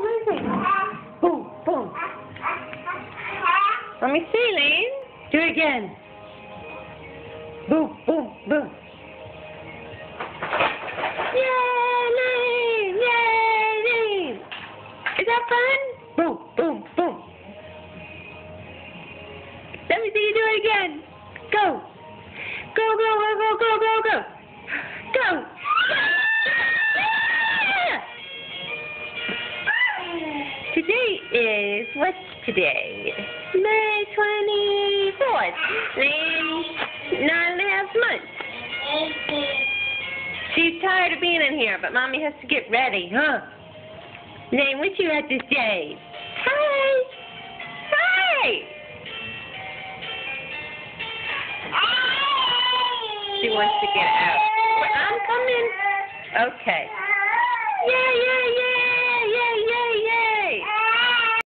where is it? Boom, boom. Let me see, Lane. Do it again. Boom, boom, boom. Yay, Lane! Yay, Lane! Is that fun? Boom, boom, boom. Let me see you do it again. Go. Go, go, go, go, go, go, go. Go. Today is, what's today? May 24th. Lane, 9.5 months. She's tired of being in here, but Mommy has to get ready, huh? Lane, what you at this day? Hi. Hi. She wants to get out. I'm coming. Okay. Yeah, yeah, yeah.